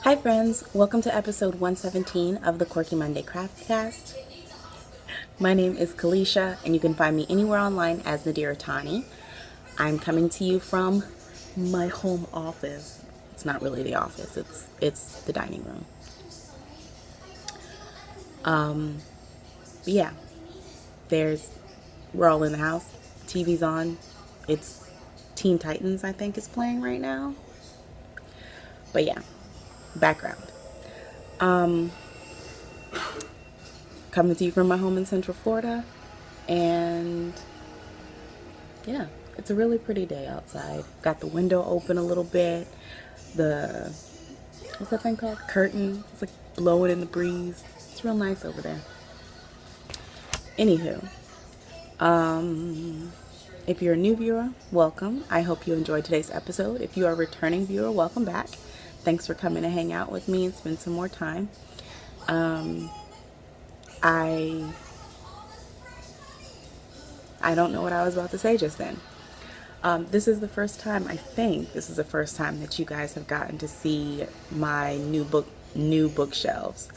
Hi friends, welcome to episode 117 of the Quirky Monday Craftcast. My name is Kalisha and you can find me anywhere online as Nadira Tani. I'm coming to you from my home office. It's not really the office, it's the dining room. But yeah, we're all in the house. TV's on. It's Teen Titans, I think, is playing right now. But yeah, background. Coming to you from my home in Central Florida, and yeah, it's a really pretty day outside. Got the window open a little bit. What's that thing called? Curtain. It's like blowing in the breeze. It's real nice over there. Anywho, if you're a new viewer, welcome. I hope you enjoyed today's episode. If you are a returning viewer, welcome back. Thanks for coming to hang out with me and spend some more time. I don't know what I was about to say just then. This is the first time that you guys have gotten to see my new bookshelves.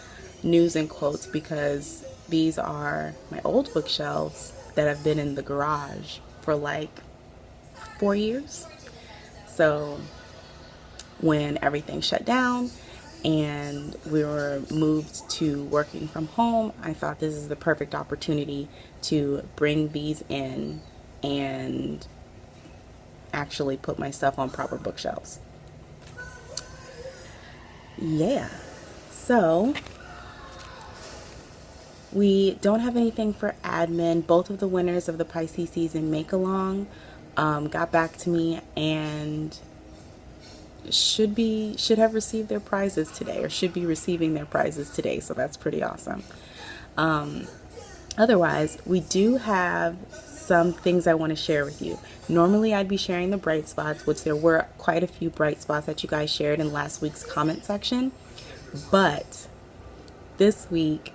News in quotes, because these are my old bookshelves that have been in the garage for like 4 years. So when everything shut down and we were moved to working from home, I thought this is the perfect opportunity to bring these in and actually put my stuff on proper bookshelves. Yeah, so we don't have anything for admin. Both of the winners of the Pisces season make-along got back to me and should have received their prizes today, or should be receiving their prizes today, so that's pretty awesome. Otherwise, we do have some things I want to share with you. Normally I'd be sharing the bright spots, which there were quite a few bright spots that you guys shared in last week's comment section, but last week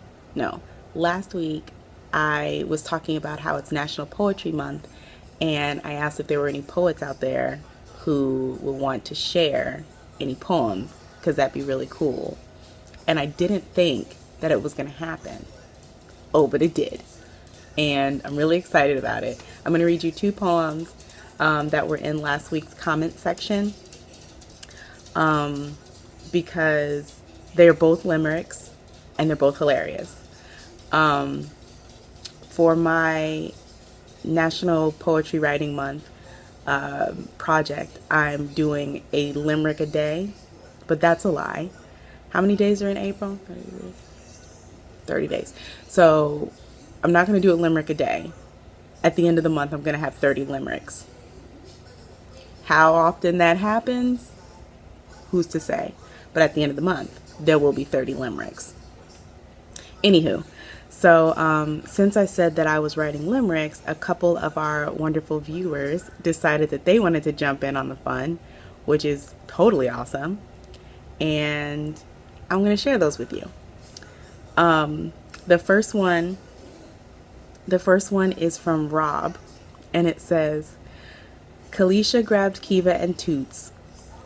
I was talking about how it's National Poetry Month, and I asked if there were any poets out there who would want to share any poems, because that'd be really cool. And I didn't think that it was going to happen. Oh, but it did. And I'm really excited about it. I'm going to read you two poems that were in last week's comment section, because they're both limericks and they're both hilarious. For my National Poetry Writing Month project, I'm doing a limerick a day, but that's a lie. How many days are in April? 30 days. So I'm not going to do a limerick a day. At the end of the month, I'm going to have 30 limericks. How often that happens, who's to say? But at the end of the month, there will be 30 limericks. Anywho, so since I said that I was writing limericks, a couple of our wonderful viewers decided that they wanted to jump in on the fun, which is totally awesome. And I'm going to share those with you. The first one is from Rob, and it says, Kalisha grabbed Kiva and Toots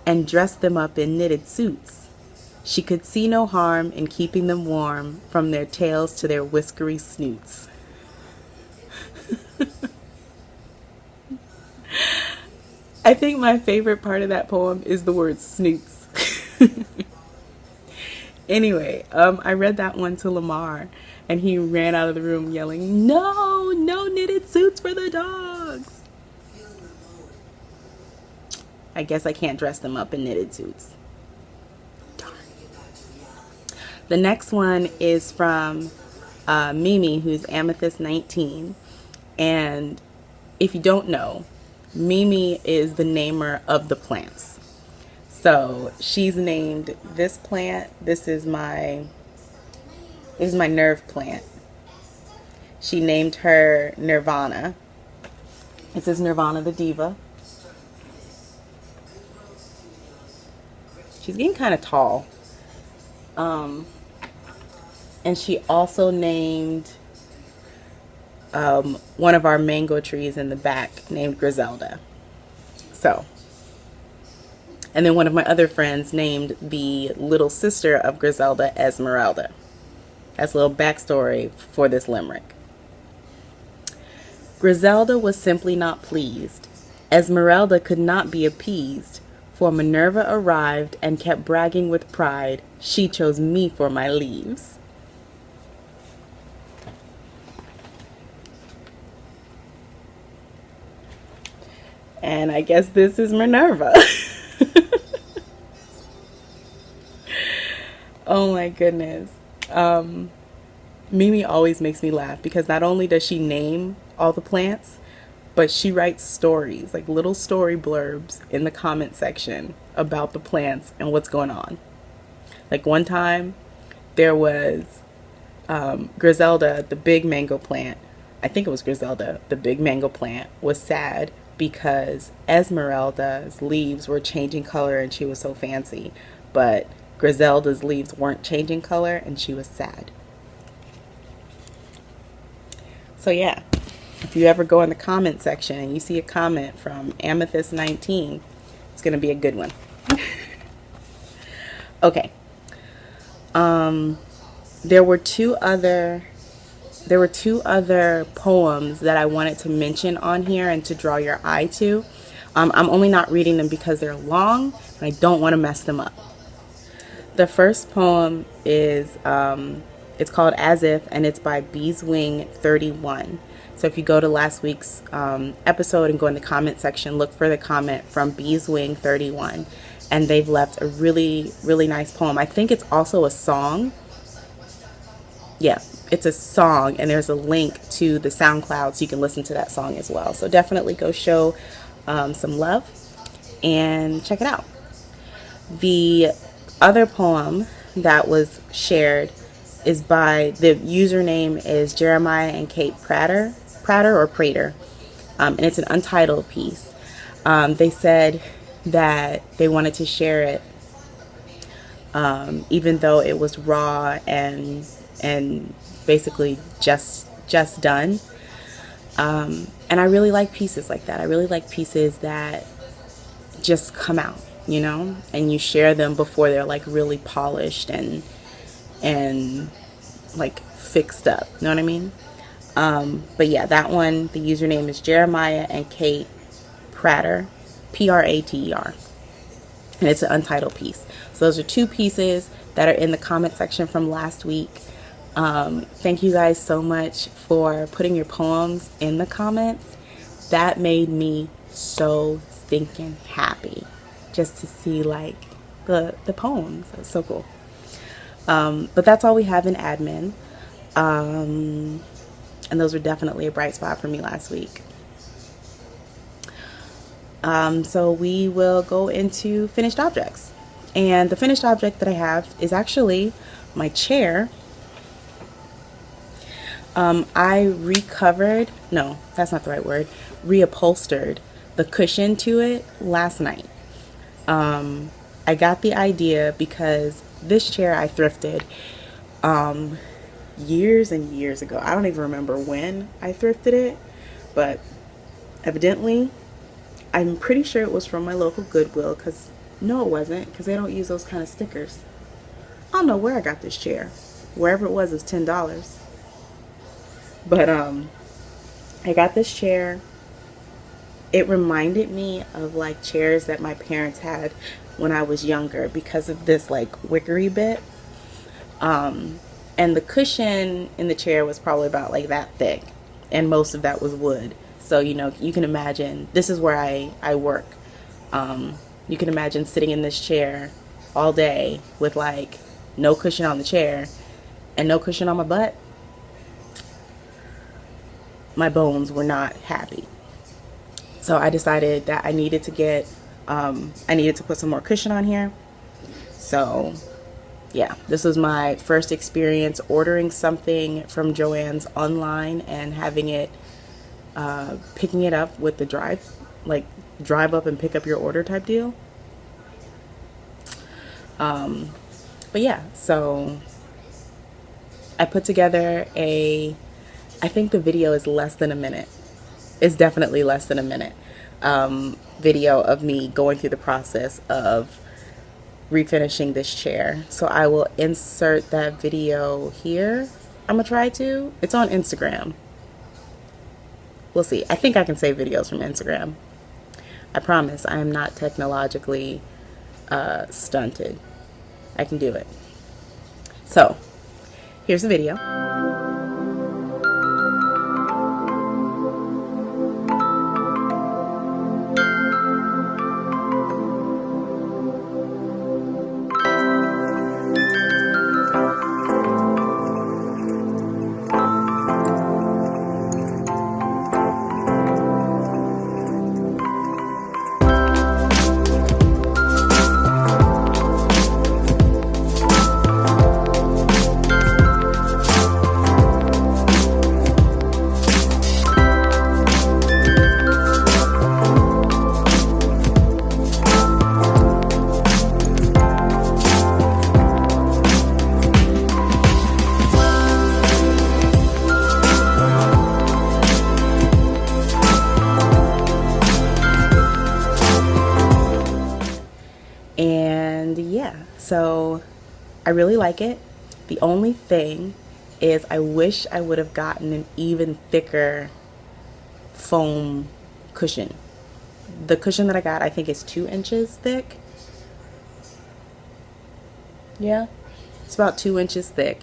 and dressed them up in knitted suits. She could see no harm in keeping them warm from their tails to their whiskery snoots. I think my favorite part of that poem is the word snoots. Anyway, I read that one to Lamar, and he ran out of the room yelling, no knitted suits for the dogs. I guess I can't dress them up in knitted suits. Darn. The next one is from Mimi, who's Amethyst 19. And if you don't know, Mimi is the namer of the plants. So she's named this plant. This is my nerve plant. She named her Nirvana. This is Nirvana the Diva. She's getting kind of tall. And she also named one of our mango trees in the back, named Griselda. So And then one of my other friends named the little sister of Griselda Esmeralda. That's a little backstory for this limerick. Griselda was simply not pleased. Esmeralda could not be appeased, for Minerva arrived and kept bragging with pride. She chose me for my leaves. And I guess this is Minerva. Oh my goodness. Mimi always makes me laugh because not only does she name all the plants, but she writes stories, like little story blurbs in the comment section about the plants and what's going on. Like one time there was Griselda, the big mango plant. I think it was Griselda, the big mango plant was sad because Esmeralda's leaves were changing color and she was so fancy. But Griselda's leaves weren't changing color and she was sad. So yeah, if you ever go in the comment section and you see a comment from Amethyst19, it's going to be a good one. Okay. There were two other poems that I wanted to mention on here and to draw your eye to. I'm only not reading them because they're long and I don't want to mess them up. The first poem is it's called As If, and it's by Beeswing 31. So if you go to last week's episode and go in the comment section, look for the comment from Beeswing 31, and they've left a really, really nice poem. I think it's also a song. Yeah, it's a song, and there's a link to the SoundCloud so you can listen to that song as well. So definitely go show some love and check it out. The other poem that was shared is by, the username is Jeremiah and Kate Prater, and it's an untitled piece. They said that they wanted to share it even though it was raw and basically just done. And I really like pieces like that. I really like pieces that just come out, you know, and you share them before they're like really polished and like fixed up, you know what I mean? But yeah, that one, the username is Jeremiah and Kate Prater, Prater, and it's an untitled piece. So those are two pieces that are in the comment section from last week. Thank you guys so much for putting your poems in the comments. That made me so stinking happy just to see like the poems. That's so cool. But that's all we have in admin. And those were definitely a bright spot for me last week. So we will go into finished objects. And the finished object that I have is actually my chair. I reupholstered the cushion to it last night. I got the idea because this chair I thrifted years and years ago. I don't even remember when I thrifted it, but evidently I'm pretty sure it was from my local Goodwill, because no, it wasn't, because they don't use those kind of stickers. I don't know where I got this chair. Wherever it was $10. But I got this chair. It reminded me of like chairs that my parents had when I was younger because of this like wickery bit. And the cushion in the chair was probably about like that thick, and most of that was wood. So, you know, you can imagine, this is where I work. You can imagine sitting in this chair all day with like no cushion on the chair and no cushion on my butt. My bones were not happy. So I decided that I needed to put some more cushion on here. So yeah, this was my first experience ordering something from Joann's online and having it, picking it up with the drive up and pick up your order type deal. But yeah, so I put together I think the video is less than a minute. It's definitely less than a minute. video of me going through the process of refinishing this chair. So I will insert that video here. I'm gonna try to. It's on Instagram. We'll see. I think I can save videos from Instagram. I promise I am not technologically stunted. I can do it. So here's the video. And yeah, so I really like it. The only thing is I wish I would have gotten an even thicker foam cushion. The cushion that I got, I think, is 2 inches thick. Yeah, it's about 2 inches thick.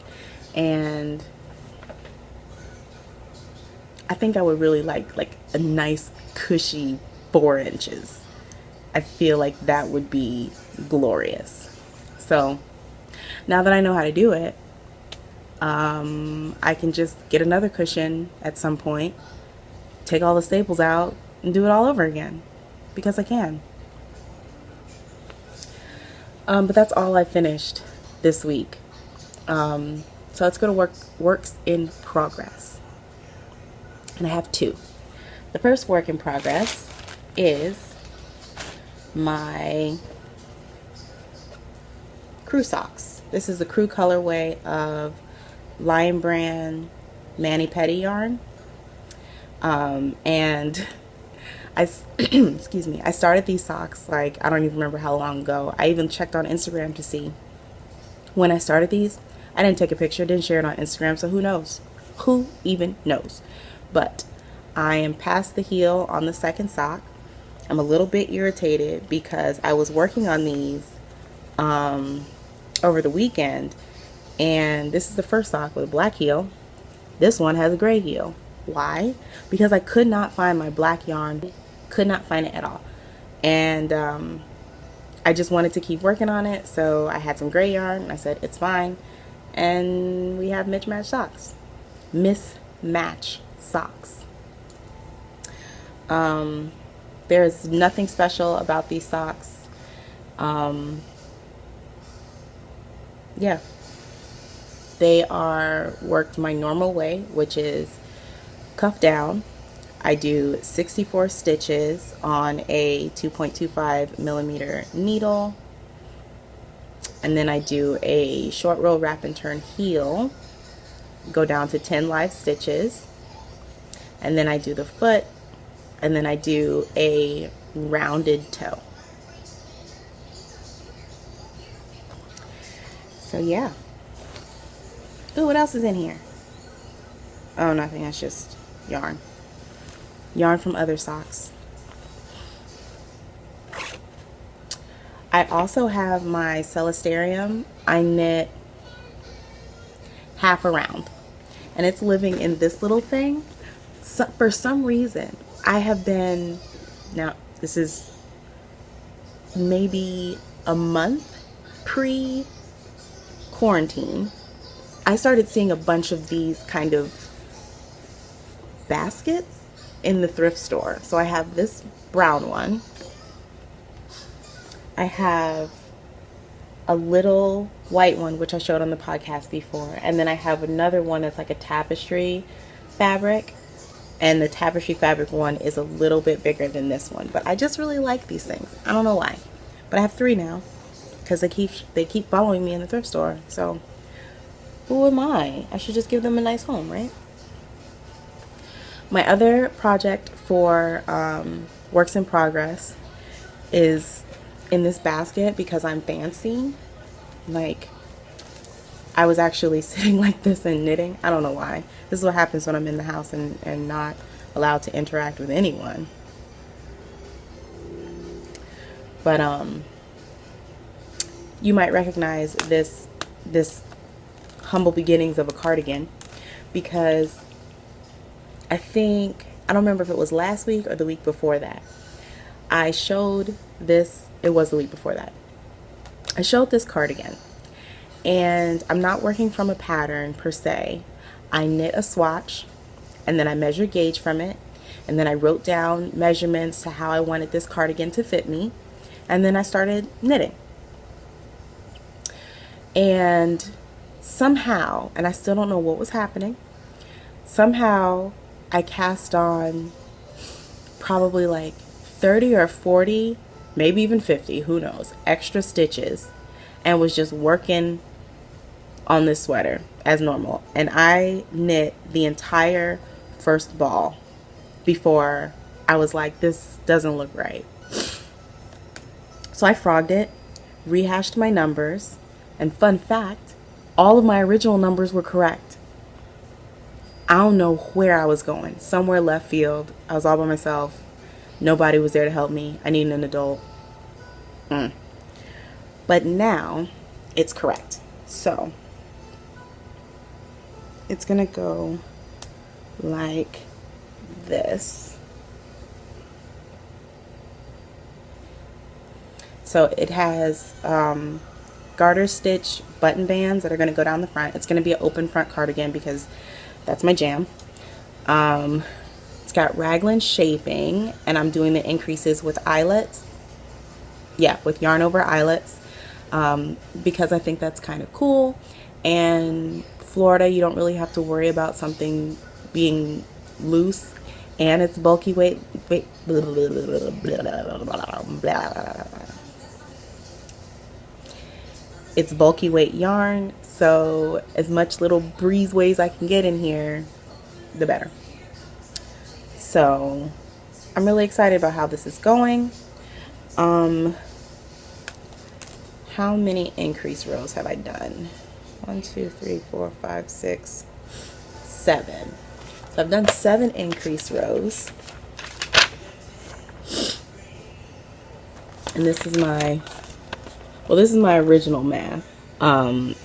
And I think I would really like a nice cushy 4 inches. I feel like that would be glorious. So now that I know how to do it, I can just get another cushion at some point, take all the staples out, and do it all over again, because I can. But that's all I finished this week. So let's go to works in progress. And I have 2. The first work in progress is my crew socks. This is the crew colorway of Lion Brand Mani Pedi yarn. And I excuse me, I started these socks like I don't even remember how long ago. I even checked on Instagram to see when I started these. I didn't take a picture, didn't share it on Instagram, so who knows? Who even knows? But I am past the heel on the second sock. I'm a little bit irritated because I was working on these over the weekend, and this is the first sock with a black heel. This one has a gray heel. Why? Because I could not find my black yarn. Could not find it at all. And I just wanted to keep working on it, so I had some gray yarn. I said, it's fine. And we have mismatched socks. Mismatch socks. There's nothing special about these socks. Yeah. They are worked my normal way, which is cuff down. I do 64 stitches on a 2.25 millimeter needle. And then I do a short row wrap and turn heel. Go down to 10 live stitches. And then I do the foot. And then I do a rounded toe. So yeah. Ooh, what else is in here? Oh, nothing. That's just yarn. Yarn from other socks. I also have my Celisterium. I knit half around. And it's living in this little thing. So, for some reason, I have been, now this is maybe a month pre-quarantine, I started seeing a bunch of these kind of baskets in the thrift store. So I have this brown one. I have a little white one, which I showed on the podcast before. And then I have another one that's like a tapestry fabric. And the tapestry fabric one is a little bit bigger than this one. But I just really like these things. I don't know why. But I have 3 now. Because they keep following me in the thrift store. So who am I? I should just give them a nice home, right? My other project for works in progress is in this basket because I'm fancy. Like, I was actually sitting like this and knitting. I don't know why. This is what happens when I'm in the house and not allowed to interact with anyone. But you might recognize this humble beginnings of a cardigan, because I don't remember if it was last week or the week before that. I showed this, it was the week before that. I showed this cardigan, and I'm not working from a pattern per se. I knit a swatch, and then I measure gauge from it, and then I wrote down measurements to how I wanted this cardigan to fit me, and then I started knitting. And somehow, and I still don't know what was happening, somehow I cast on probably like 30 or 40, maybe even 50, who knows, extra stitches, and was just working on this sweater as normal. And I knit the entire first ball before I was like, this doesn't look right. So I frogged it, rehashed my numbers, and fun fact, all of my original numbers were correct. I don't know where I was going. Somewhere left field. I was all by myself. Nobody was there to help me. I needed an adult. But now it's correct. So it's gonna go like this. So it has garter stitch button bands that are going to go down the front. It's going to be an open front cardigan because that's my jam. It's got raglan shaping, and I'm doing the increases with eyelets. Yeah, with yarn over eyelets, because I think that's kind of cool. And Florida, you don't really have to worry about something being loose, and it's bulky weight. It's bulky weight yarn, so as much little breezeways I can get in here, the better. So I'm really excited about how this is going. How many increase rows have I done? 1, 2, 3, 4, 5, 6, 7. So I've done 7 increase rows. And this is my original math. And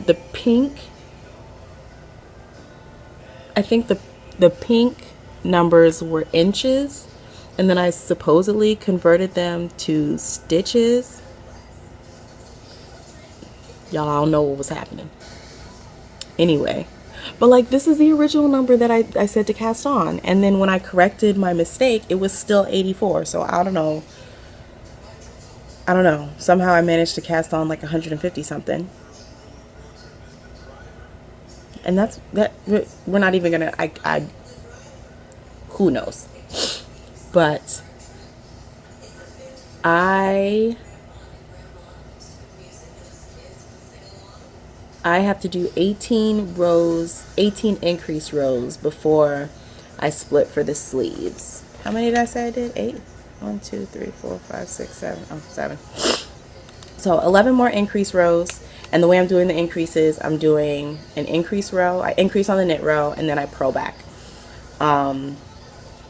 the pink, I think the pink numbers were inches, and then I supposedly converted them to stitches. Y'all, I don't know what was happening. Anyway, but like, this is the original number that I said to cast on, and then when I corrected my mistake, it was still 84. So I don't know. Somehow I managed to cast on like 150 something. And that we're not even gonna, who knows. But I have to do 18 rows, 18 increase rows before I split for the sleeves. How many did I say I did? 8? 1, 2, 3, 4, 5, 6, 7. Oh, 7. So 11 more increase rows. And the way I'm doing the increases, I'm doing an increase row. I increase on the knit row, and then I purl back.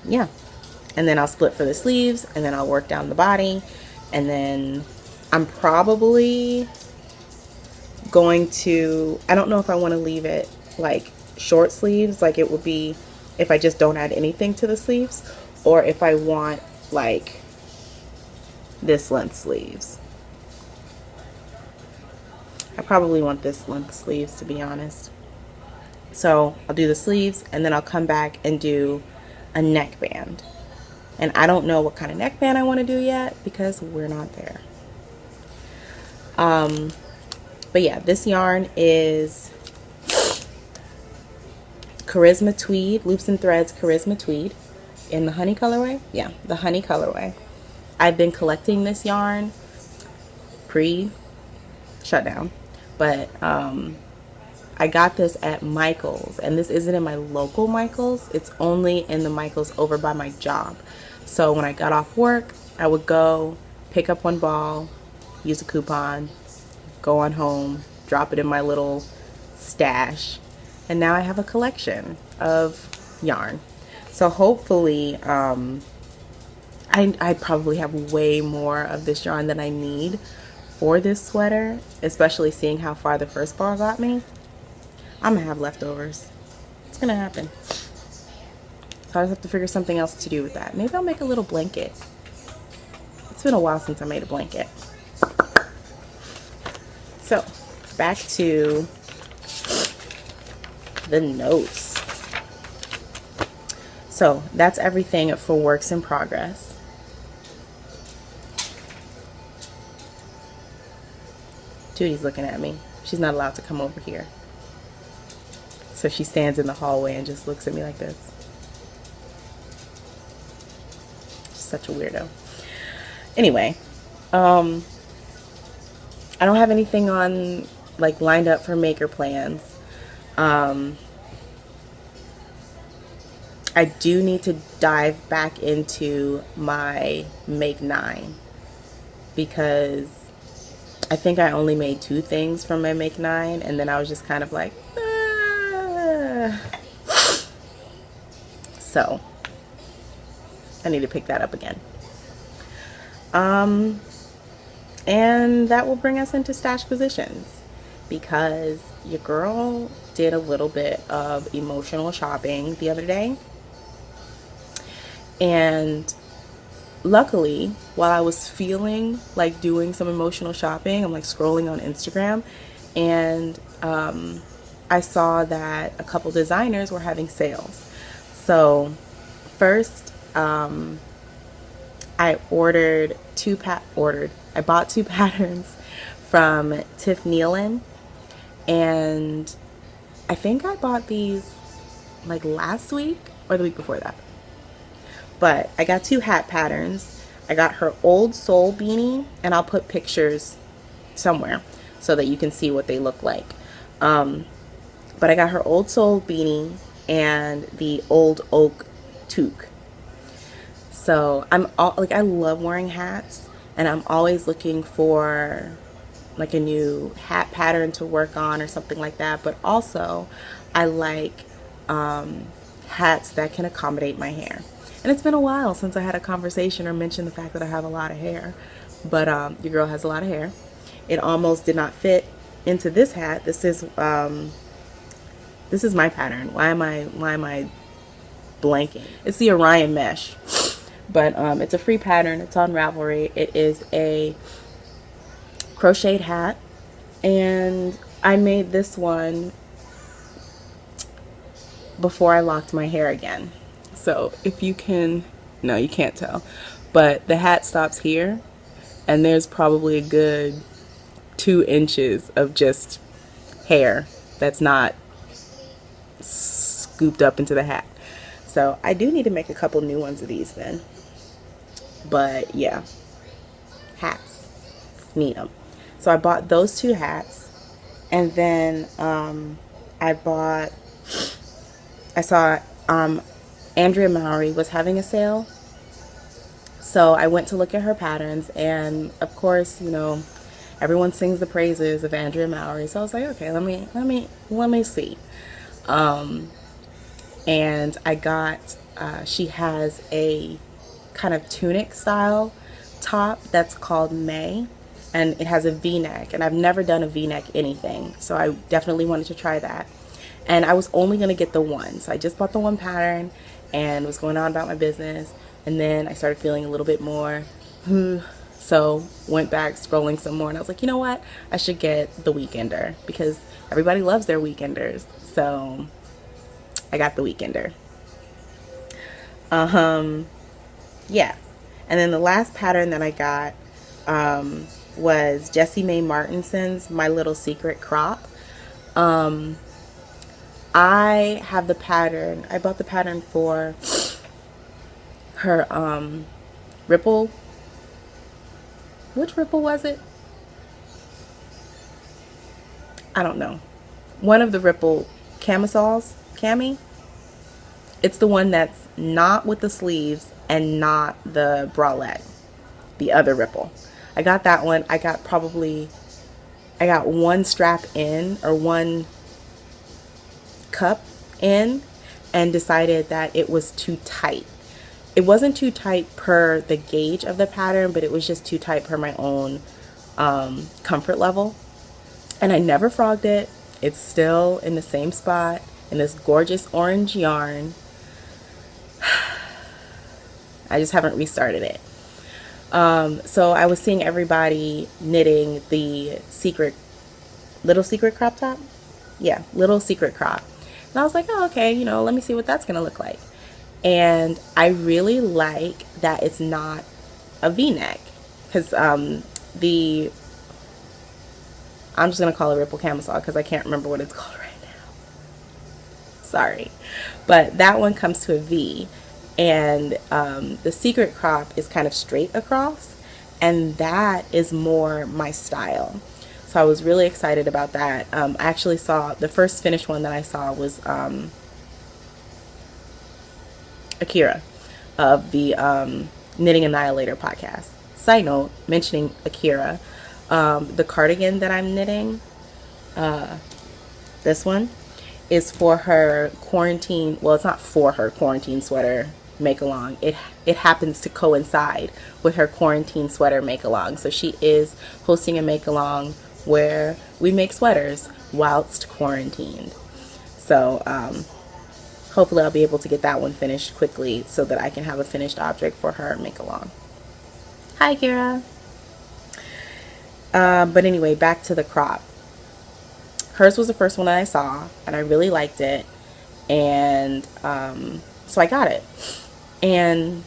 Yeah. And then I'll split for the sleeves, and then I'll work down the body. And then I'm probably going to, I don't know if I want to leave it like short sleeves, like it would be if I just don't add anything to the sleeves, or if I want like this length sleeves. I probably want this length sleeves, to be honest. So I'll do the sleeves, and then I'll come back and do a neckband. And I don't know what kind of neckband I want to do yet because we're not there. But yeah, this yarn is Charisma Tweed, Loops and Threads Charisma Tweed in the honey colorway. Yeah, the honey colorway. I've been collecting this yarn pre-shutdown, but I got this at Michael's, and this isn't in my local Michael's. It's only in the Michael's over by my job. So when I got off work, I would go pick up one ball, use a coupon, go on home, drop it in my little stash, and now I have a collection of yarn. So hopefully, I probably have way more of this yarn than I need for this sweater, especially seeing how far the first ball got me. I'm gonna have leftovers. It's gonna happen. So I just have to figure something else to do with that. Maybe I'll make a little blanket. It's been a while since I made a blanket. So back to the notes. So that's everything for works in progress. Judy's looking at me. She's not allowed to come over here. So she stands in the hallway and just looks at me like this. She's such a weirdo. Anyway, I don't have anything on like lined up for maker plans. I do need to dive back into my Make 9 because I think I only made 2 things from my Make 9, and then I was just kind of like, ah. So I need to pick that up again. And that will bring us into stash positions because your girl did a little bit of emotional shopping the other day. And luckily, while I was feeling like doing some emotional shopping, I'm like scrolling on Instagram, and I saw that a couple designers were having sales. So first, I bought 2 patterns from Neilan, and I think I bought these like last week or the week before that. But I got 2 hat patterns. I got her old soul beanie, and I'll put pictures somewhere so that you can see what they look like. But I got her old soul beanie and the old oak Touque. So I love wearing hats, and I'm always looking for like a new hat pattern to work on or something like that. But also I like hats that can accommodate my hair. And it's been a while since I had a conversation or mentioned the fact that I have a lot of hair. But your girl has a lot of hair. It almost did not fit into this hat. This is my pattern. Why am I blanking? It's the Orion mesh. But it's a free pattern. It's on Ravelry. It is a crocheted hat. And I made this one before I locked my hair again. So if you can, no, you can't tell, but the hat stops here, and there's probably a good 2 inches of just hair that's not scooped up into the hat. So I do need to make a couple new ones of these then. But yeah, hats, need them. So I bought those 2 hats, and then I saw Andrea Mowry was having a sale. So I went to look at her patterns, and of course, you know, everyone sings the praises of Andrea Mowry. So I was like, okay, let me see. And I got, she has a kind of tunic style top that's called May, and it has a V-neck, and I've never done a V-neck anything. So I definitely wanted to try that. And I was only going to get the one. So I just bought the 1 pattern and was going on about my business. And then I started feeling a little bit more. So went back scrolling some more. And I was like, you know what? I should get the Weekender because everybody loves their Weekenders. So I got the Weekender. Yeah. And then the last pattern that I got was Jessie Martinson's My Little Secret Crop. I have the pattern. I bought the pattern for her Ripple. Which Ripple was it? I don't know. One of the Ripple camisoles. Cami? It's the one that's not with the sleeves and not the bralette, the other ripple. I got that one. I got one strap in, or one cup in, and decided that it was too tight. It wasn't too tight per the gauge of the pattern, but it was just too tight per my own comfort level. And I never frogged it. It's still in the same spot in this gorgeous orange yarn. I just haven't restarted it. So I was seeing everybody knitting the little secret crop top. Yeah, little secret crop. And I was like, oh, okay, let me see what that's going to look like. And I really like that it's not a V-neck, because I'm just going to call it ripple camisole because I can't remember what it's called right now. Sorry. But that one comes to a V, and the secret crop is kind of straight across, and that is more my style. So I was really excited about that. I actually saw the first finished one that I saw was Akira of the Knitting Annihilator podcast. Side note, mentioning Akira, the cardigan that I'm knitting, this one, is for her quarantine, well, it's not for her quarantine sweater make-along. It happens to coincide with her quarantine sweater make-along. So she is hosting a make-along where we make sweaters whilst quarantined. So hopefully I'll be able to get that one finished quickly so that I can have a finished object for her make-along. Hi, Kira. But anyway, back to the crop. Hers was the first one that I saw, and I really liked it. And so I got it. And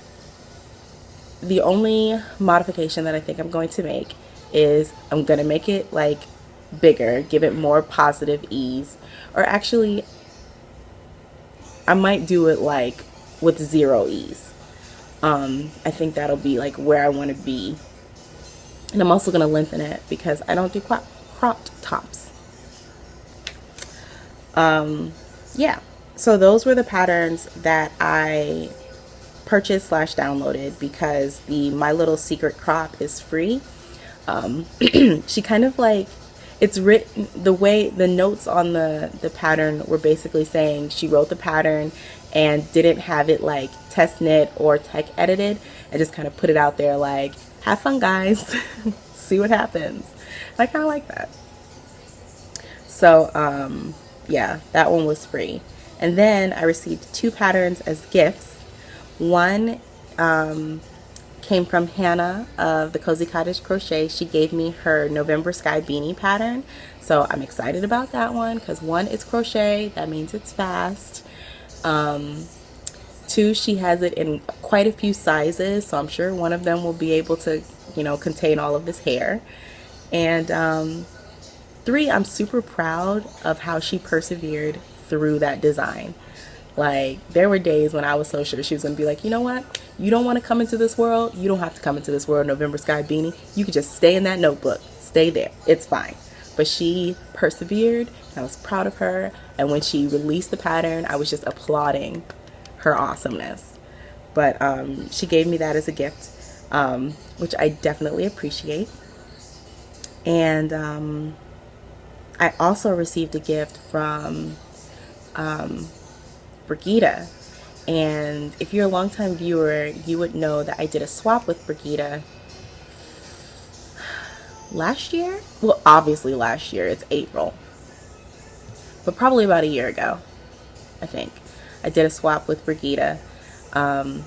the only modification that I think I'm going to make is I'm going to make it like bigger, give it more positive ease. Or actually, I might do it like with 0 ease. I think that'll be like where I want to be. And I'm also going to lengthen it because I don't do cropped tops. Yeah, so those were the patterns that I purchased / downloaded because the My Little Secret crop is free. She kind of like, it's written the way the notes on the pattern were basically saying she wrote the pattern and didn't have it like test knit or tech edited, and just kind of put it out there like, have fun guys, see what happens. I kind of like that. So yeah, that one was free. And then I received 2 patterns as gifts. One came from Hannah of the Cozy Cottage Crochet. She gave me her November Sky Beanie pattern. So I'm excited about that one because 1, it's crochet. That means it's fast. 2, she has it in quite a few sizes. So I'm sure one of them will be able to, contain all of this hair. And 3, I'm super proud of how she persevered through that design. Like, there were days when I was so sure she was going to be like, you know what? You don't want to come into this world? You don't have to come into this world, November Sky Beanie. You could just stay in that notebook. Stay there. It's fine. But she persevered, and I was proud of her. And when she released the pattern, I was just applauding her awesomeness. But she gave me that as a gift, which I definitely appreciate. And I also received a gift from Brigida, and if you're a longtime viewer, you would know that I did a swap with Brigida last year. Well, obviously last year, it's April, but probably about a year ago, I think. I did a swap with Brigida, and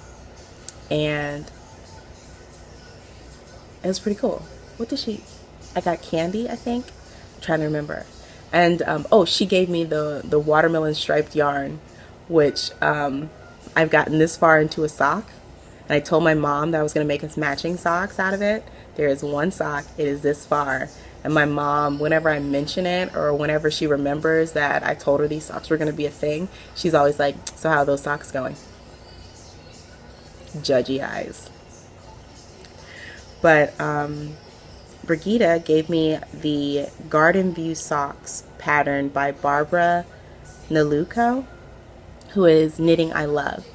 it was pretty cool. What did she? I got candy, I think. I'm trying to remember. And oh, she gave me the watermelon striped yarn, which I've gotten this far into a sock. And I told my mom that I was going to make us matching socks out of it. There is one sock. It is this far. And my mom, whenever I mention it or whenever she remembers that I told her these socks were going to be a thing, she's always like, so how are those socks going? Judgy eyes. But Brigida gave me the Garden View Socks pattern by Barbara Nalewko, who is Knitting I Love.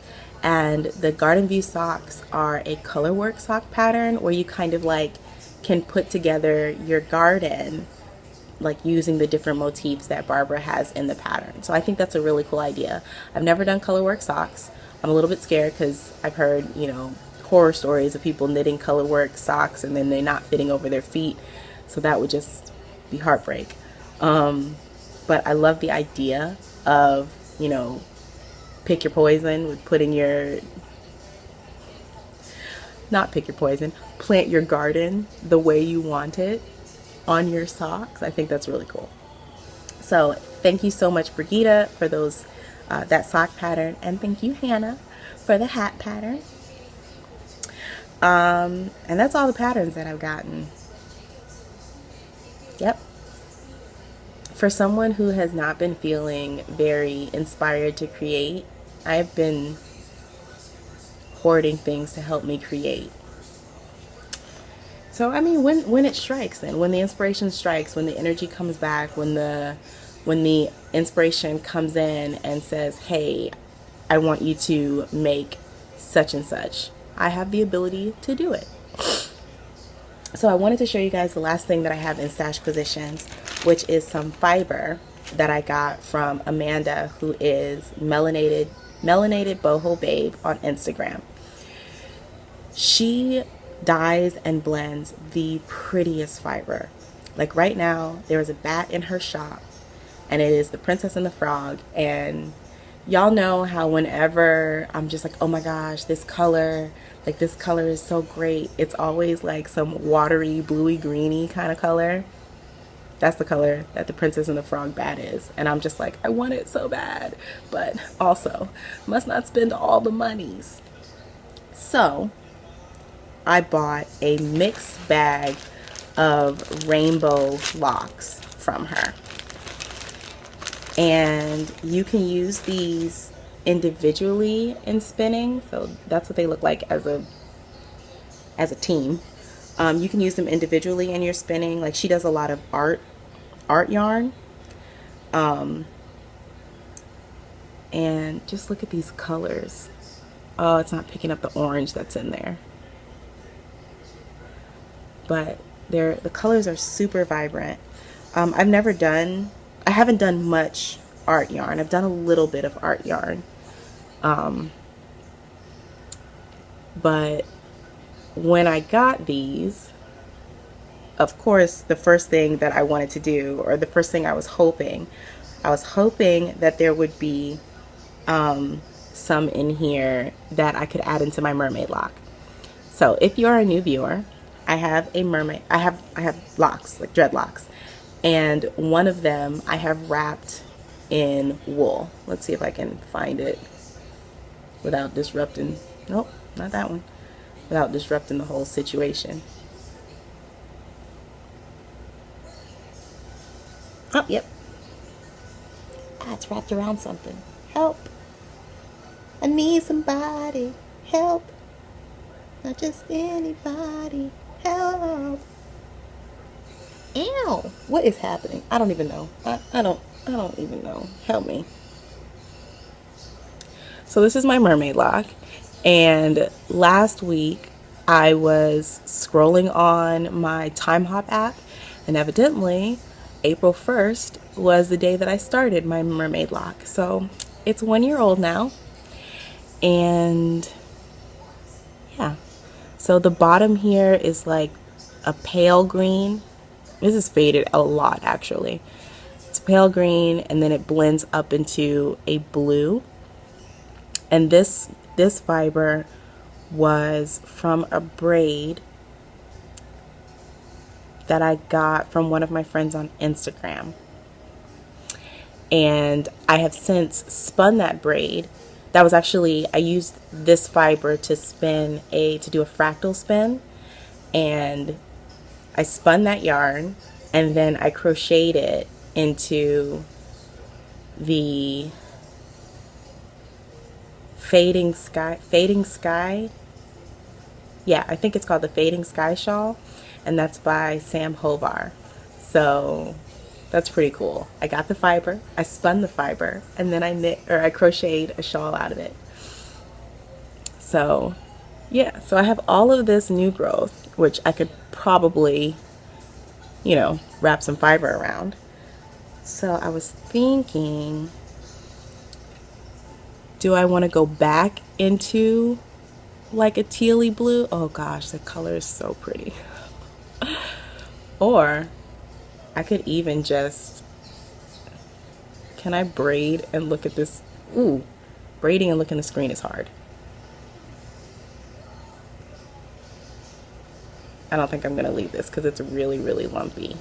And the Garden View socks are a color work sock pattern where you kind of like can put together your garden like using the different motifs that Barbara has in the pattern. So I think that's a really cool idea. I've never done color work socks. I'm a little bit scared because I've heard, you know, horror stories of people knitting color work socks and then they're not fitting over their feet. So that would just be heartbreak. But I love the idea of, you know, pick your poison with putting your, not pick your poison, plant your garden the way you want it on your socks. I think that's really cool. So thank you so much, Brigitte, for those that sock pattern, and thank you, Hannah, for the hat pattern. And that's all the patterns that I've gotten. Yep. For someone who has not been feeling very inspired to create, I've been hoarding things to help me create. So I mean, when it strikes, then when the inspiration strikes, when the energy comes back, when the inspiration comes in and says, "Hey, I want you to make such and such," I have the ability to do it. So I wanted to show you guys the last thing that I have in stash positions, which is some fiber that I got from Amanda, who is melanated boho babe on Instagram. She dyes and blends the prettiest fiber. Like right now, there is a bat in her shop, and it is the Princess and the Frog. And y'all know how whenever I'm just like, oh my gosh, this color is so great, it's always like some watery, bluey, greeny kind of color. That's the color that the Princess and the Frog bat is. And I'm just like, I want it so bad, but also must not spend all the monies. So I bought a mixed bag of rainbow locks from her. And you can use these individually in spinning. So that's what they look like as a team. You can use them individually in your spinning. Like she does a lot of art yarn. And just look at these colors. Oh, it's not picking up the orange that's in there. But the colors are super vibrant. I haven't done much art yarn. I've done a little bit of art yarn. But when I got these, of course, the first thing that I wanted to do, or the first thing I was hoping that there would be some in here that I could add into my mermaid lock. So if you're a new viewer, I have locks, like dreadlocks, and one of them I have wrapped in wool. Let's see if I can find it without disrupting, nope, not that one, without disrupting the whole situation. Oh, yep. Ah, it's wrapped around something. Help. I need somebody. Help. Not just anybody. Help. Ow. What is happening? I don't even know. I don't even know. Help me. So this is my mermaid lock. And last week I was scrolling on my Time Hop app, and evidently April 1st was the day that I started my mermaid lock. So it's 1 year old now. And yeah. So the bottom here is like a pale green. This is faded a lot actually. It's pale green, and then it blends up into a blue. And this fiber was from a braid that I got from one of my friends on Instagram. And I have since spun that braid. That was actually, I used this fiber to do a fractal spin, and I spun that yarn, and then I crocheted it into the fading sky. Yeah, I think it's called the Fading Sky shawl, and that's by Sam Hovar. So That's pretty cool. I got the fiber, I spun the fiber, and then I crocheted a shawl out of it. So yeah, so I have all of this new growth, which I could probably, you know, wrap some fiber around. So I was thinking, do I want to go back into like a tealy blue? Oh gosh, the color is so pretty. Or I could even just, can I braid and look at this? Ooh, braiding and looking at the screen is hard. I don't think I'm going to leave this because it's really, really lumpy.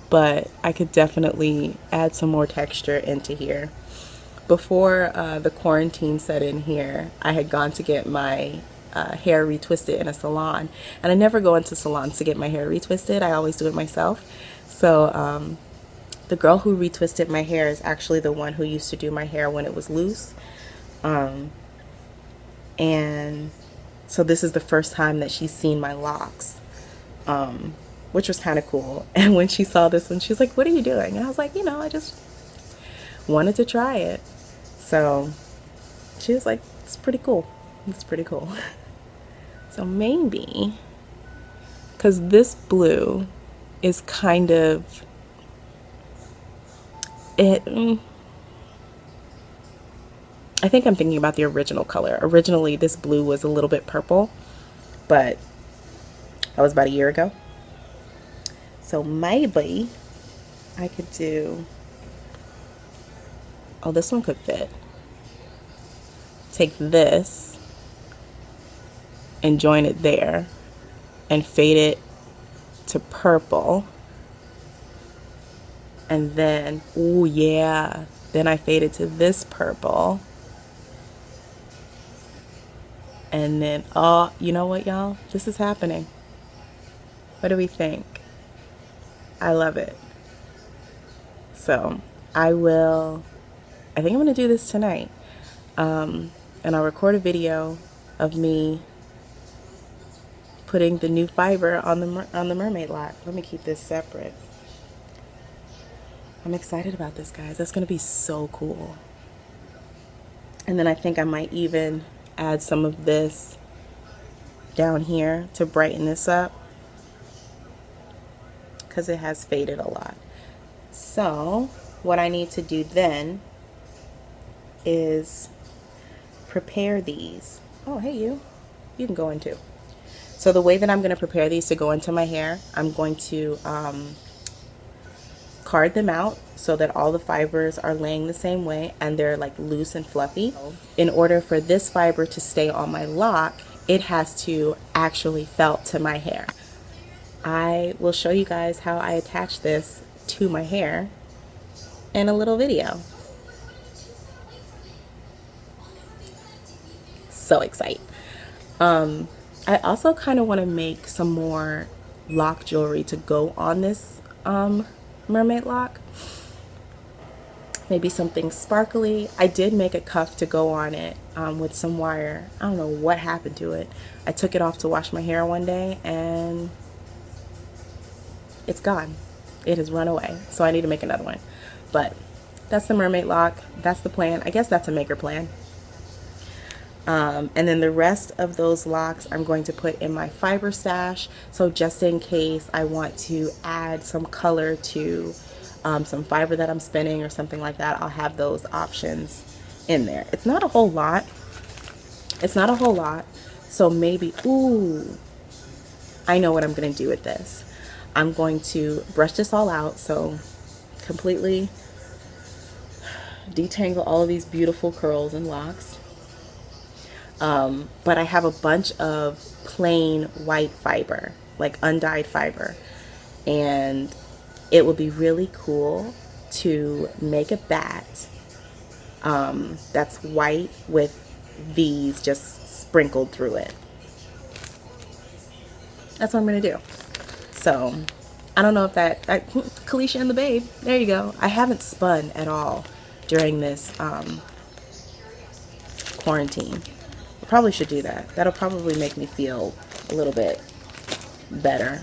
But I could definitely add some more texture into here. Before the quarantine set in here, I had gone to get my hair retwisted in a salon. And I never go into salons to get my hair retwisted. I always do it myself. So the girl who retwisted my hair is actually the one who used to do my hair when it was loose. And so this is the first time that she's seen my locks, which was kind of cool. And when she saw this one, she was like, "What are you doing?" And I was like, "You know, I just wanted to try it." So she was like, "It's pretty cool. It's pretty cool." So maybe, because this blue is kind of, I think I'm thinking about the original color. Originally, this blue was a little bit purple, but that was about a year ago. So maybe I could do, oh, this one could fit. Take this and join it there and fade it to purple. And then, oh yeah, then I fade it to this purple. And then, oh, you know what, y'all? This is happening. What do we think? I love it. So I think I'm going to do this tonight. And I'll record a video of me putting the new fiber on the mermaid lock. Let me keep this separate. I'm excited about this, guys. That's going to be so cool. And then I think I might even add some of this down here to brighten this up, because it has faded a lot. So what I need to do then is prepare these. Oh, hey, you can go in too. So the way that I'm going to prepare these to go into my hair, I'm going to card them out so that all the fibers are laying the same way and they're like loose and fluffy. In order for this fiber to stay on my lock, it has to actually felt to my hair. I will show you guys how I attach this to my hair in a little video. So excited. I also kind of want to make some more lock jewelry to go on this mermaid lock. Maybe something sparkly. I did make a cuff to go on it with some wire. I don't know what happened to it. I took it off to wash my hair one day and it's gone. It has run away. So I need to make another one. But that's the mermaid lock. That's the plan. I guess that's a maker plan. And then the rest of those locks I'm going to put in my fiber stash. So just in case I want to add some color to some fiber that I'm spinning or something like that, I'll have those options in there. It's not a whole lot. It's not a whole lot. So maybe, ooh, I know what I'm going to do with this. I'm going to brush this all out. So completely detangle all of these beautiful curls and locks. But I have a bunch of plain white fiber, like undyed fiber, and it would be really cool to make a bat that's white with these just sprinkled through it. That's what I'm gonna do. So I don't know if that Kalisha and the Babe, there you go. I haven't spun at all during this quarantine. I probably should do that. That'll probably make me feel a little bit better.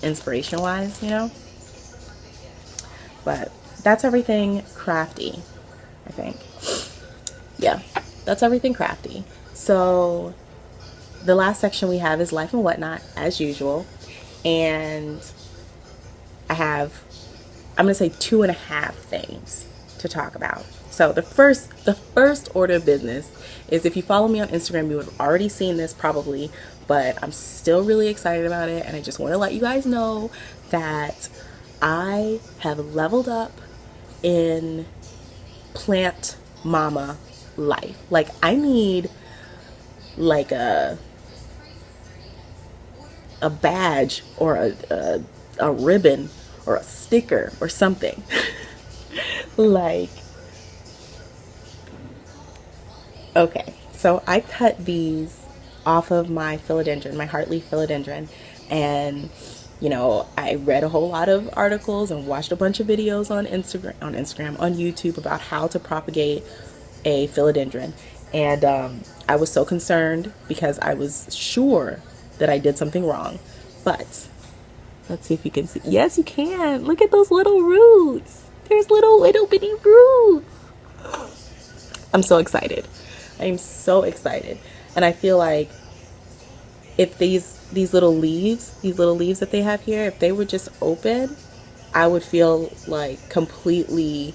inspiration wise, you know. But that's everything crafty, I think. Yeah, that's everything crafty. So the last section we have is life and whatnot, as usual. And I'm gonna say 2.5 things to talk about. So the first order of business is, if you follow me on Instagram, you would have already seen this probably, but I'm still really excited about it, and I just want to let you guys know that I have leveled up in plant mama life. Like, I need like a badge or a ribbon or a sticker or something. Like, okay, so I cut these off of my philodendron, my heartleaf philodendron, and you know, I read a whole lot of articles and watched a bunch of videos on YouTube about how to propagate a philodendron. And I was so concerned because I was sure that I did something wrong. But let's see if you can see. Yes, you can. Look at those little roots. There's little bitty roots. I'm so excited. I am so excited. And I feel like if these little leaves that they have here, if they were just open, I would feel like completely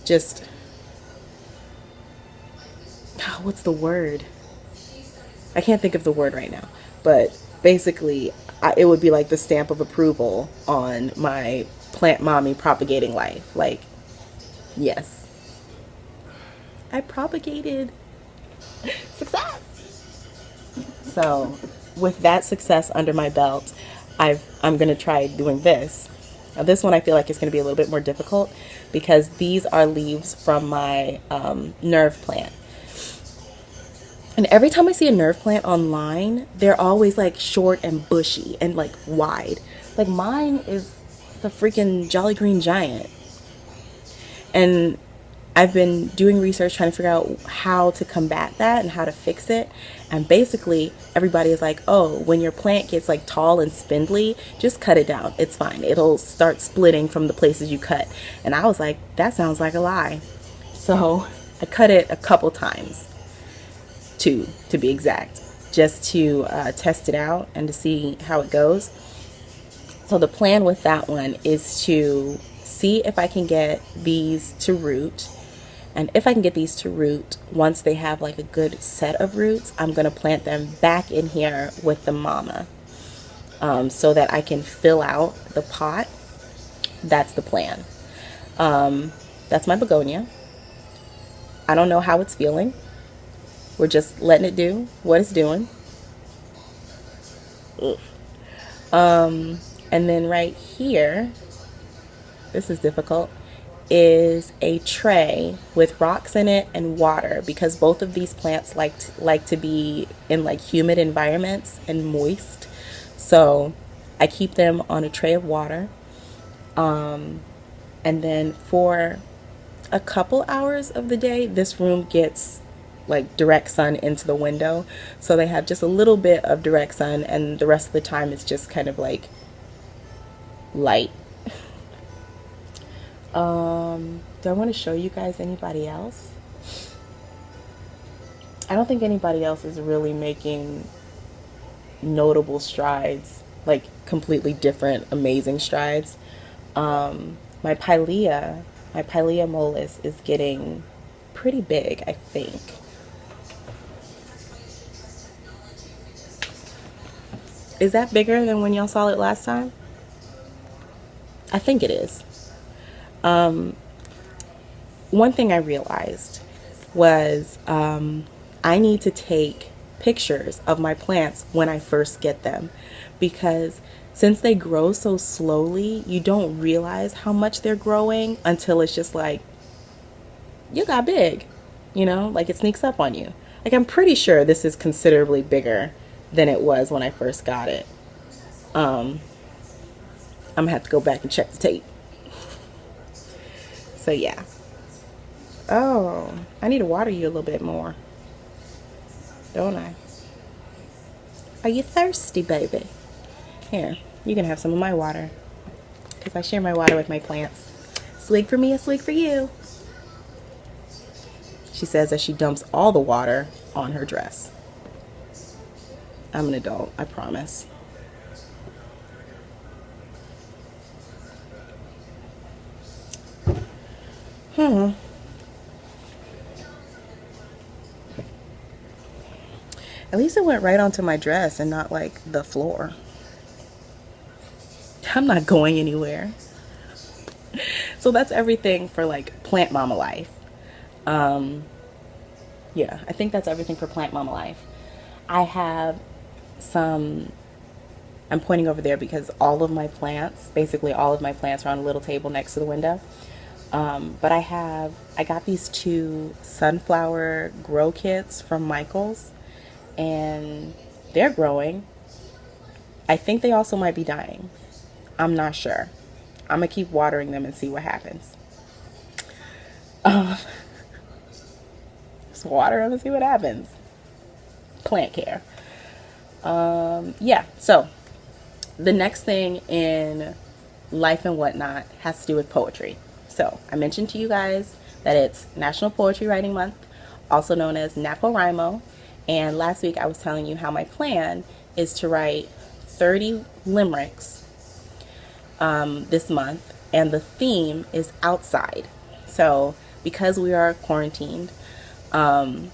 just, what's the word? I can't think of the word right now, but basically it would be like the stamp of approval on my plant mommy propagating life. Like, yes, I propagated. Success. So with that success under my belt, I'm going to try doing this. Now, this one I feel like is going to be a little bit more difficult because these are leaves from my nerve plant. And every time I see a nerve plant online, they're always like short and bushy and like wide. Like, mine is the freaking Jolly Green Giant. And I've been doing research trying to figure out how to combat that and how to fix it. And basically everybody is like, oh, when your plant gets like tall and spindly, just cut it down. It's fine. It'll start splitting from the places you cut. And I was like, that sounds like a lie. So I cut it a couple times, to be exact, just to test it out and to see how it goes. So the plan with that one is to see if I can get these to root. And if I can get these to root, once they have like a good set of roots, I'm going to plant them back in here with the mama, so that I can fill out the pot. That's the plan. That's my begonia. I don't know how it's feeling. We're just letting it do what it's doing. And then right here, this is difficult, is a tray with rocks in it and water, because both of these plants like to be in like humid environments and moist. So I keep them on a tray of water. And then for a couple hours of the day, this room gets like direct sun into the window. So they have just a little bit of direct sun, and the rest of the time it's just kind of like light. Do I want to show you guys anybody else? I don't think anybody else is really making notable strides, like completely different, amazing strides. My Pilea mollis is getting pretty big, I think. Is that bigger than when y'all saw it last time? I think it is. One thing I realized was I need to take pictures of my plants when I first get them, because since they grow so slowly, you don't realize how much they're growing until it's just like, you got big, you know, like it sneaks up on you. Like, I'm pretty sure this is considerably bigger than it was when I first got it. I'm gonna have to go back and check the tape. So yeah. Oh, I need to water you a little bit more, don't I? Are you thirsty, baby? Here, you can have some of my water, because I share my water with my plants. Swig for me, a swig for you. She says as she dumps all the water on her dress. I'm an adult, I promise. At least it went right onto my dress and not like the floor. I'm not going anywhere. So that's everything for like plant mama life. Yeah, I think that's everything for plant mama life. I have some, I'm pointing over there because all of my plants, basically all of my plants are on a little table next to the window. But I got these 2 sunflower grow kits from Michael's, and they're growing. I think they also might be dying. I'm not sure. I'm gonna keep watering them and see what happens. Just water them and see what happens. Plant care. Yeah, so the next thing in life and whatnot has to do with poetry. So I mentioned to you guys that it's National Poetry Writing Month, also known as NaPoWriMo. And last week I was telling you how my plan is to write 30 limericks this month, and the theme is outside. So because we are quarantined, I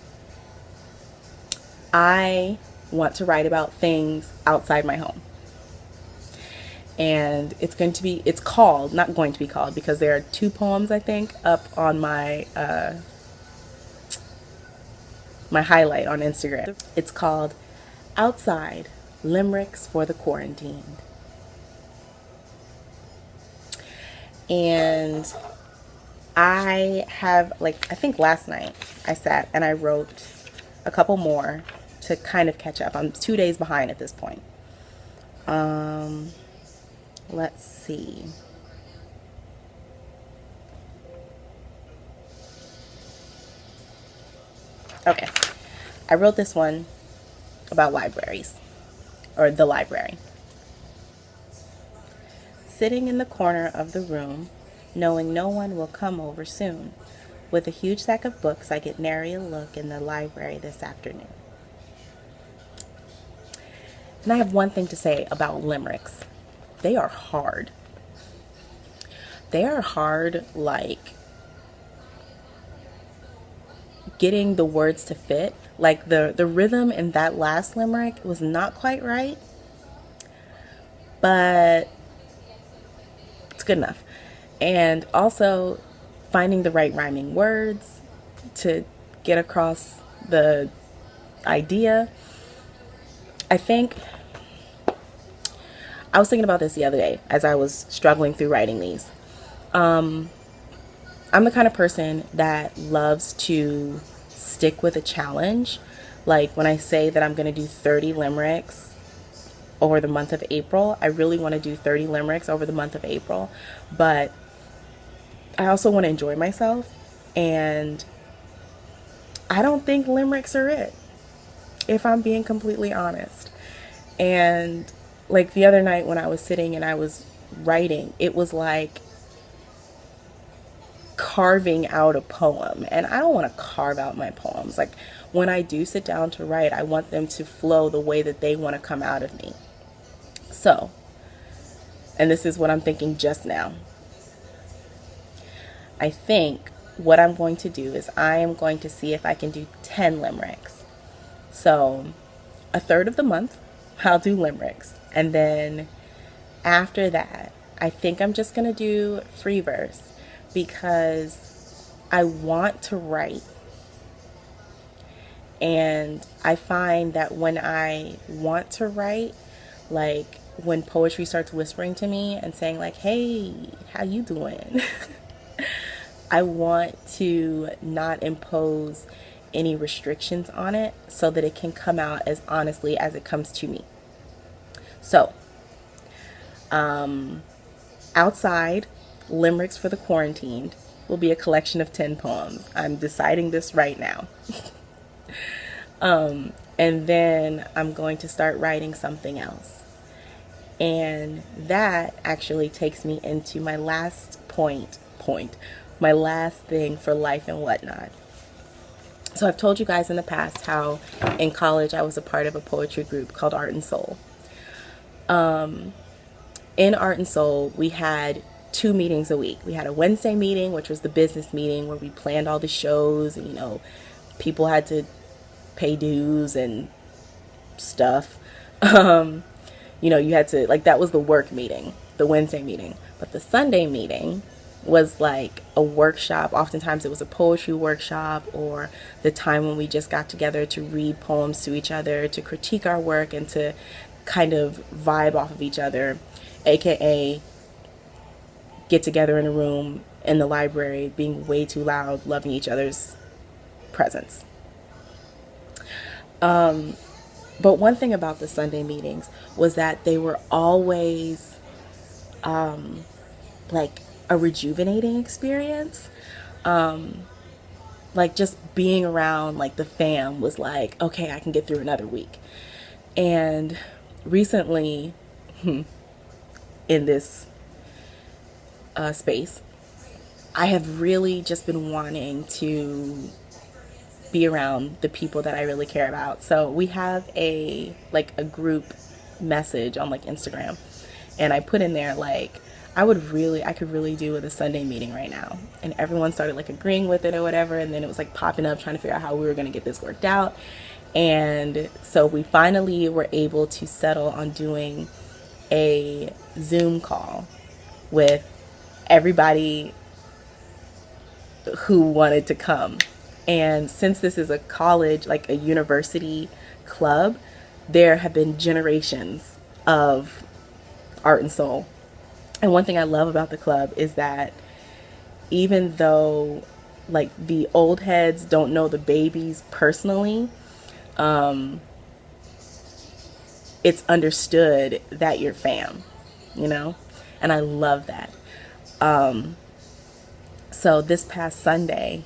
want to write about things outside my home. And it's not going to be called, because there are 2 poems I think up on my my highlight on Instagram. It's called Outside Limericks for the Quarantined. And I have, like, I think last night I sat and I wrote a couple more to kind of catch up. I'm 2 days behind at this point. Let's see. Okay. I wrote this one about libraries, or the library. Sitting in the corner of the room, knowing no one will come over soon. With a huge stack of books, I get nary a look in the library this afternoon. And I have one thing to say about limericks. They are hard. They are hard, like getting the words to fit. Like the rhythm in that last limerick was not quite right, but it's good enough. And also finding the right rhyming words to get across the idea. I think I was thinking about this the other day as I was struggling through writing these. I'm the kind of person that loves to stick with a challenge. Like when I say that I'm going to do 30 limericks over the month of April, I really want to do 30 limericks over the month of April. But I also want to enjoy myself. And I don't think limericks are it, if I'm being completely honest. And like the other night when I was sitting and I was writing, it was like carving out a poem, and I don't want to carve out my poems. Like when I do sit down to write, I want them to flow the way that they want to come out of me. So, and this is what I'm thinking just now. I think what I'm going to do is I am going to see if I can do 10 limericks. So a third of the month I'll do limericks, and then after that I think I'm just going to do free verse, because I want to write. And I find that when I want to write, like when poetry starts whispering to me and saying like, hey, how you doing? I want to not impose any restrictions on it so that it can come out as honestly as it comes to me. So, outside limericks for the quarantined will be a collection of 10 poems. I'm deciding this right now. And then I'm going to start writing something else. And that actually takes me into my last my last thing for life and whatnot. So I've told you guys in the past how in college I was a part of a poetry group called Art and Soul. In Art and Soul, we had 2 meetings a week. We had a Wednesday meeting, which was the business meeting where we planned all the shows, and, people had to pay dues and stuff. You had to, like, that was the work meeting, the Wednesday meeting. But the Sunday meeting was like a workshop. Oftentimes it was a poetry workshop, or the time when we just got together to read poems to each other, to critique our work, and to kind of vibe off of each other, aka get together in a room in the library, being way too loud, loving each other's presence. But one thing about the Sunday meetings was that they were always like a rejuvenating experience. Like just being around like the fam was like, okay, I can get through another week. And recently in this space, I have really just been wanting to be around the people that I really care about. So we have a group message on like Instagram, and I put in there like I could really do with a Sunday meeting right now. And everyone started like agreeing with it or whatever, and then it was like popping up trying to figure out how we were going to get this worked out. And so we finally were able to settle on doing a Zoom call with everybody who wanted to come. And since this is a college, like a university club, there have been generations of Art and Soul. And one thing I love about the club is that even though like the old heads don't know the babies personally, it's understood that you're fam, and I love that. So this past Sunday,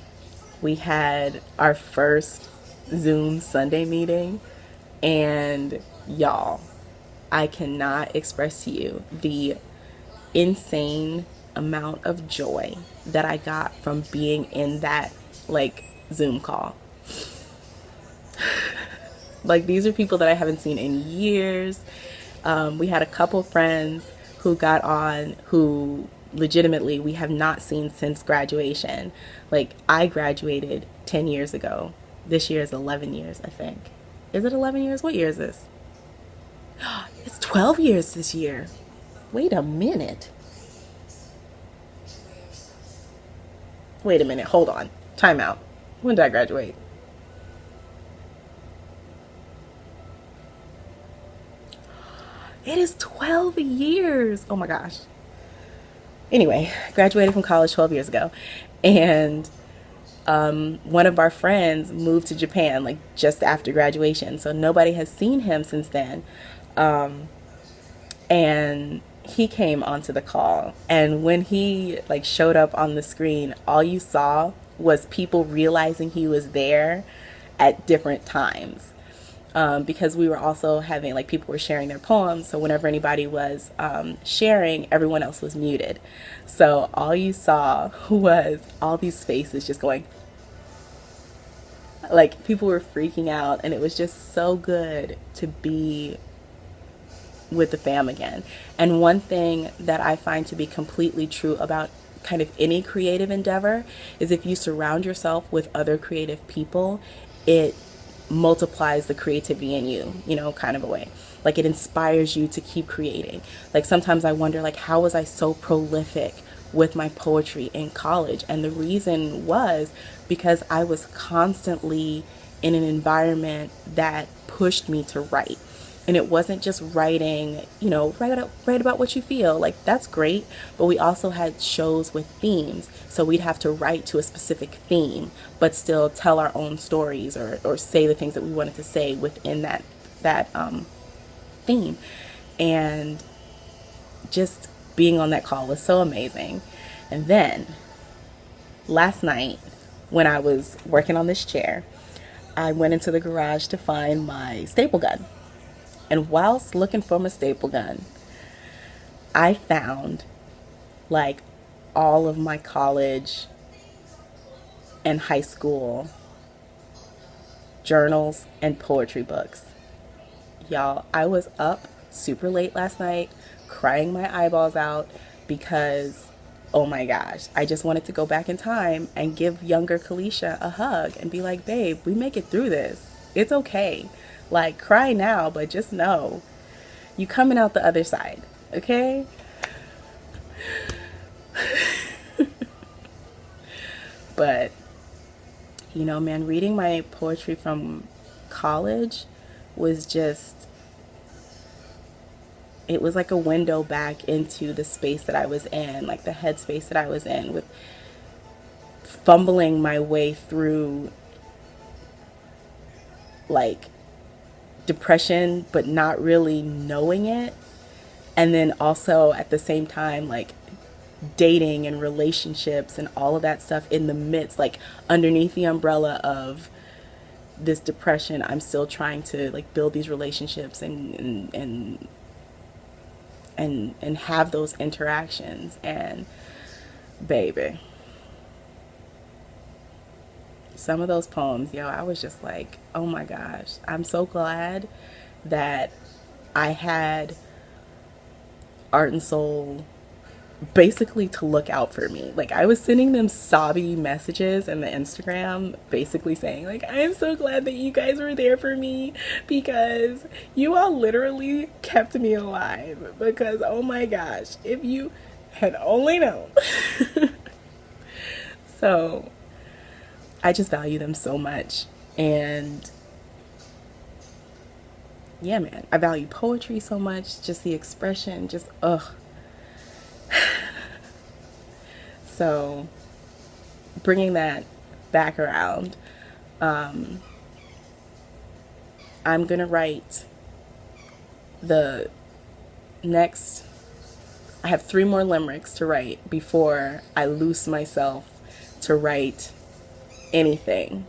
we had our first Zoom Sunday meeting, and y'all, I cannot express to you the insane amount of joy that I got from being in that like Zoom call. Like, these are people that I haven't seen in years. We had a couple friends who got on who legitimately we have not seen since graduation. Like, I graduated 10 years ago. This year is 11 years, I think. Is it 11 years? What year is this? It's 12 years this year. Wait a minute. Hold on. Time out. When did I graduate? It is 12 years. Oh my gosh. Anyway, graduated from college 12 years ago. And one of our friends moved to Japan like just after graduation. So nobody has seen him since then. And he came onto the call. And when he like showed up on the screen, all you saw was people realizing he was there at different times. Because we were also having, like, people were sharing their poems. So whenever anybody was sharing, everyone else was muted. So all you saw was all these faces just going, like, people were freaking out. And it was just so good to be with the fam again. And one thing that I find to be completely true about kind of any creative endeavor is if you surround yourself with other creative people, it multiplies the creativity in you, kind of a way. Like, it inspires you to keep creating. Like, sometimes I wonder, like, how was I so prolific with my poetry in college? And the reason was because I was constantly in an environment that pushed me to write. And it wasn't just writing, write about what you feel. Like, that's great. But we also had shows with themes. So we'd have to write to a specific theme, but still tell our own stories or say the things that we wanted to say within that theme. And just being on that call was so amazing. And then last night, when I was working on this chair, I went into the garage to find my staple gun. And whilst looking for my staple gun, I found like all of my college and high school journals and poetry books. Y'all, I was up super late last night crying my eyeballs out because, oh my gosh, I just wanted to go back in time and give younger Kalisha a hug and be like, babe, we make it through this. It's okay. Like, cry now, but just know you coming out the other side, okay? But, you know, man, reading my poetry from college was just, it was like a window back into the space that I was in, like the headspace that I was in, with fumbling my way through like depression, but not really knowing it. And then also at the same time, like dating and relationships and all of that stuff in the midst, like underneath the umbrella of this depression, I'm still trying to like build these relationships and have those interactions. And baby, some of those poems, yo, I was just like, oh my gosh, I'm so glad that I had Art and Soul basically to look out for me. Like, I was sending them sobby messages in the Instagram basically saying like, I am so glad that you guys were there for me because you all literally kept me alive, because oh my gosh, if you had only known. So I just value them so much. And yeah, man, I value poetry so much, just the expression, just ugh. So bringing that back around, I'm gonna write the next, I have 3 more limericks to write before I loose myself to write anything,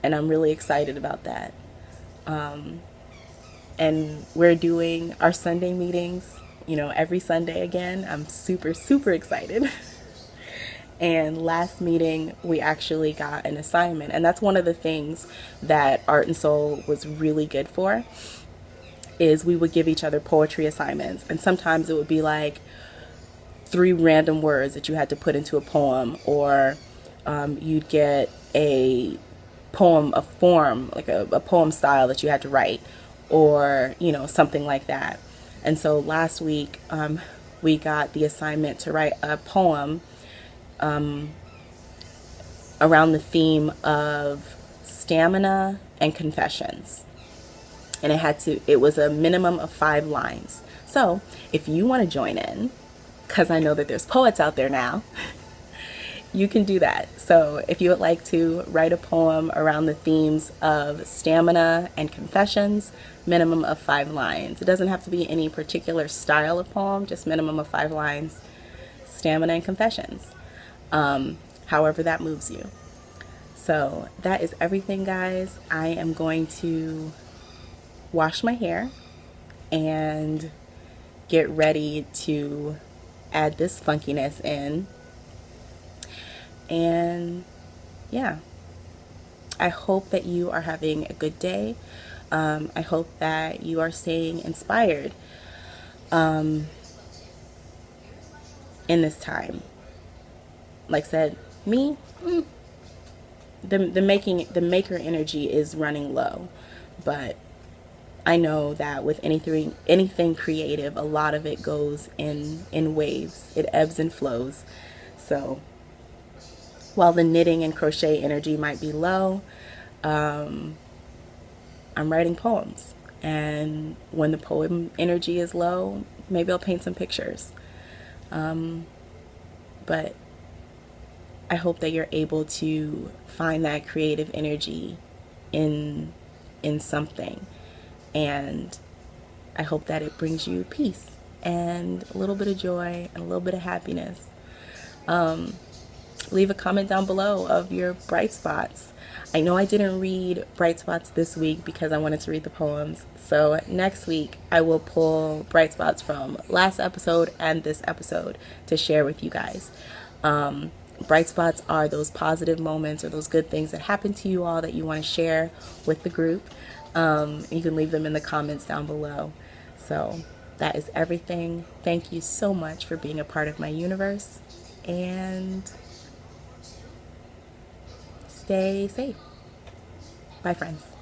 and I'm really excited about that. And we're doing our Sunday meetings, you know, every Sunday again. I'm super, super excited. And last meeting, we actually got an assignment. And that's one of the things that Art and Soul was really good for, is we would give each other poetry assignments. And sometimes it would be like 3 random words that you had to put into a poem, or you'd get a poem, a form, like a poem style that you had to write, or, you know, something like that. And so last week, we got the assignment to write a poem around the theme of stamina and confessions. And it was a minimum of 5 lines. So if you want to join in, because I know that there's poets out there now, you can do that. So if you would like to write a poem around the themes of stamina and confessions, minimum of 5 lines. It doesn't have to be any particular style of poem, just minimum of 5 lines, stamina and confessions. However that moves you. So that is everything, guys. I am going to wash my hair and get ready to add this funkiness in. And yeah, I hope that you are having a good day. I hope that you are staying inspired in this time. Like I said, me, the maker energy is running low, but I know that with anything creative, a lot of it goes in waves. It ebbs and flows. So while the knitting and crochet energy might be low, I'm writing poems. And when the poem energy is low, maybe I'll paint some pictures. But I hope that you're able to find that creative energy in something. And I hope that it brings you peace and a little bit of joy and a little bit of happiness. leave a comment down below of your bright spots. I know I didn't read bright spots this week because I wanted to read the poems. So next week I will pull bright spots from last episode and this episode to share with you guys. Bright spots are those positive moments or those good things that happen to you all that you want to share with the group. You can leave them in the comments down below. So that is everything. Thank you so much for being a part of my universe, and stay safe. Bye, friends.